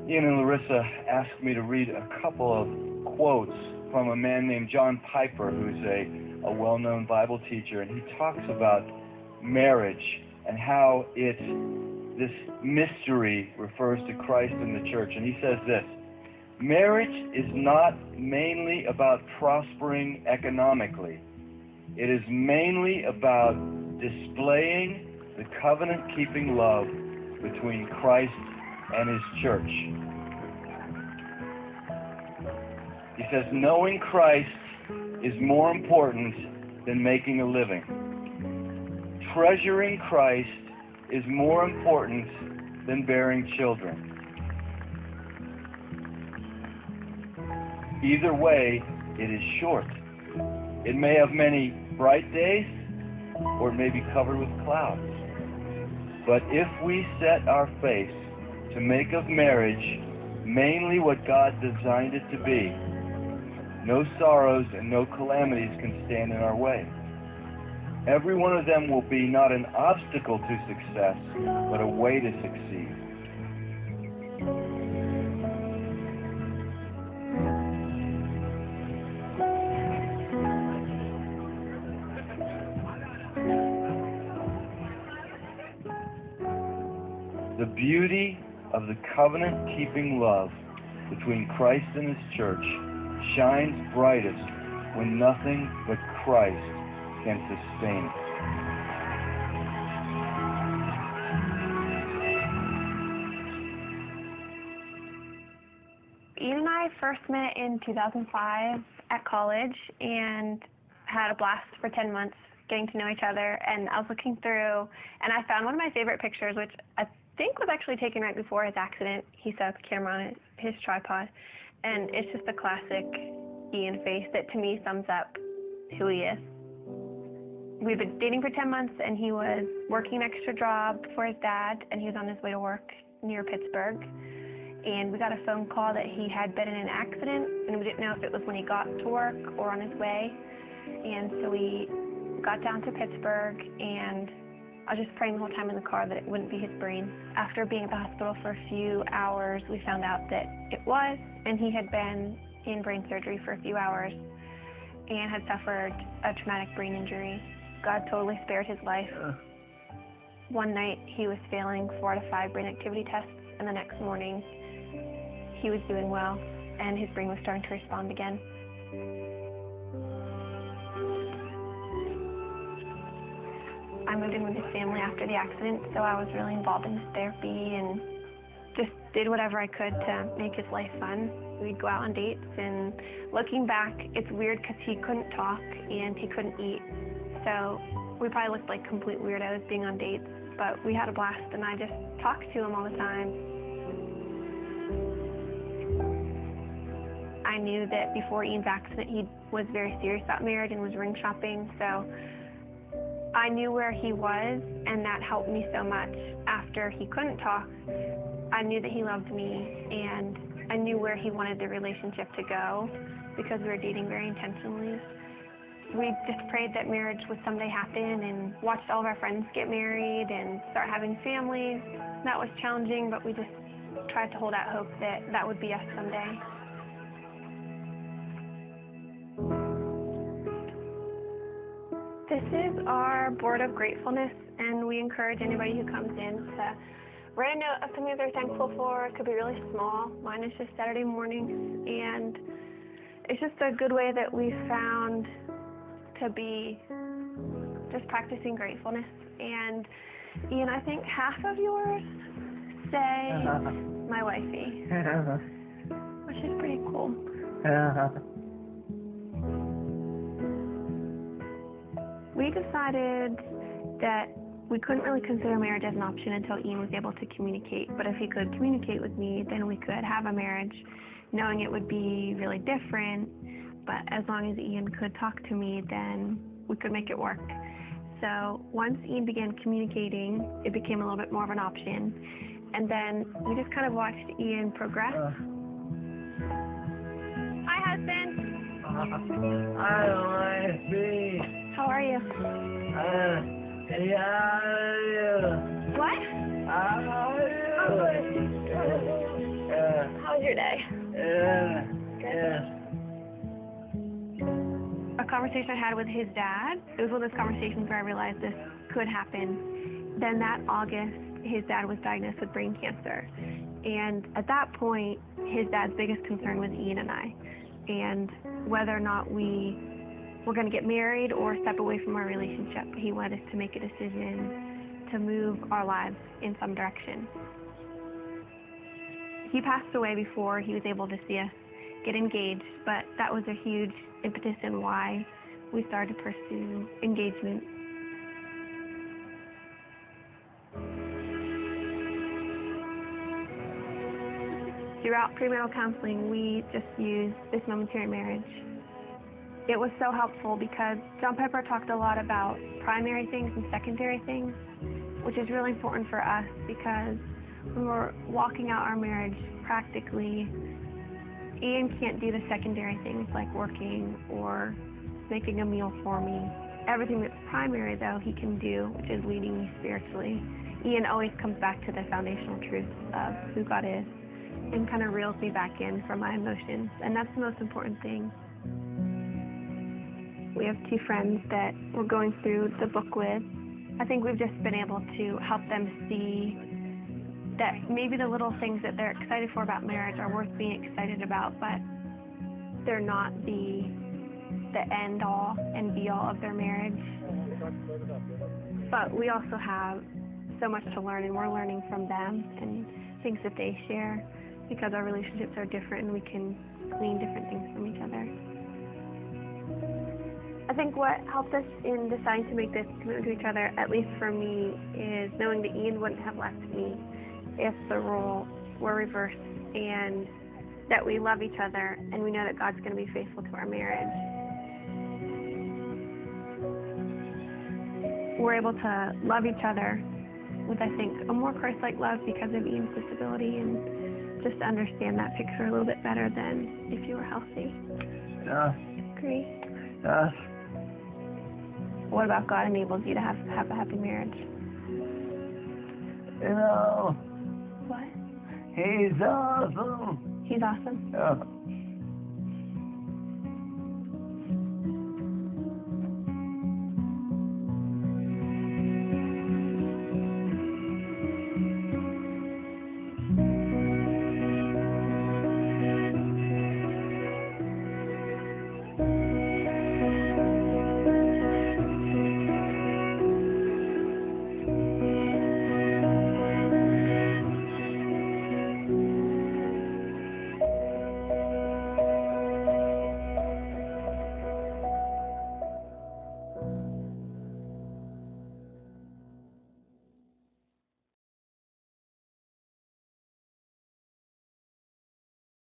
Ian and Larissa asked me to read a couple of quotes from a man named John Piper, who's a well-known Bible teacher, and he talks about marriage and how this mystery refers to Christ and the church. And he says this: marriage is not mainly about prospering economically. It is mainly about displaying the covenant-keeping love between Christ and his church. He says, knowing Christ is more important than making a living. Treasuring Christ is more important than bearing children. Either way, it is short. It may have many bright days, or it may be covered with clouds. But if we set our face to make of marriage mainly what God designed it to be, no sorrows and no calamities can stand in our way. Every one of them will be not an obstacle to success, but a way to succeed. The beauty of the covenant-keeping love between Christ and his church shines brightest when nothing but Christ can sustain it. Ian and I first met in 2005 at college and had a blast for 10 months getting to know each other. And I was looking through, and I found one of my favorite pictures, which I think was actually taken right before his accident. He set up the camera on his tripod, and it's just a classic Ian face that to me sums up who he is. We've been dating for 10 months, and he was working an extra job for his dad, and he was on his way to work near Pittsburgh. And we got a phone call that he had been in an accident, and we didn't know if it was when he got to work or on his way. And so we got down to Pittsburgh, and I was just praying the whole time in the car that it wouldn't be his brain. After being at the hospital for a few hours, we found out that it was, and he had been in brain surgery for a few hours and had suffered a traumatic brain injury. God totally spared his life. One night he was failing 4 out of 5 brain activity tests, and the next morning he was doing well, and his brain was starting to respond again. I moved in with his family after the accident, so I was really involved in his therapy and just did whatever I could to make his life fun. We'd go out on dates, and looking back, it's weird because he couldn't talk and he couldn't eat. So we probably looked like complete weirdos being on dates, but we had a blast, and I just talked to him all the time. I knew that before Ian's accident, he was very serious about marriage and was ring shopping, so I knew where he was, and that helped me so much. After he couldn't talk, I knew that he loved me, and I knew where he wanted the relationship to go because we were dating very intentionally. We just prayed that marriage would someday happen and watched all of our friends get married and start having families. That was challenging, but we just tried to hold out hope that that would be us someday. This is our board of gratefulness, and we encourage anybody who comes in to write a note of something they're thankful for. It could be really small. Mine is just Saturday mornings, and it's just a good way that we found to be just practicing gratefulness. And Ian, I think half of yours say my wifey, which is pretty cool. We decided that we couldn't really consider marriage as an option until Ian was able to communicate. But if he could communicate with me, then we could have a marriage, knowing it would be really different. But as long as Ian could talk to me, then we could make it work. So once Ian began communicating, it became a little bit more of an option. And then we just kind of watched Ian progress. Hi, husband. I like me. How are you? What? How was your day? A conversation I had with his dad, it was one of those conversations where I realized this could happen. Then that August, his dad was diagnosed with brain cancer. And at that point, his dad's biggest concern was Ian and I, and whether or not we were going to get married or step away from our relationship. He wanted us to make a decision to move our lives in some direction. He passed away before he was able to see us get engaged, but that was a huge impetus in why we started to pursue engagement. Throughout premarital counseling, we just used this momentary marriage. It was so helpful because John Piper talked a lot about primary things and secondary things, which is really important for us because when we're walking out our marriage practically, Ian can't do the secondary things like working or making a meal for me. Everything that's primary, though, he can do, which is leading me spiritually. Ian always comes back to the foundational truth of who God is and kind of reels me back in from my emotions, and that's the most important thing. We have two friends that we're going through the book with. I think we've just been able to help them see that maybe the little things that they're excited for about marriage are worth being excited about, but they're not the end all and be all of their marriage. But we also have so much to learn, and we're learning from them and things that they share, because our relationships are different and we can glean different things from each other. I think what helped us in deciding to make this commitment to each other, at least for me, is knowing that Ian wouldn't have left me if the roles were reversed, and that we love each other and we know that God's going to be faithful to our marriage. We're able to love each other with, I think, a more Christ-like love because of Ian's disability, and just to understand that picture a little bit better than if you were healthy. Yeah. Agree? Yes. What about God enables you to have a happy marriage? You know, What? he's awesome. He's awesome. Yeah.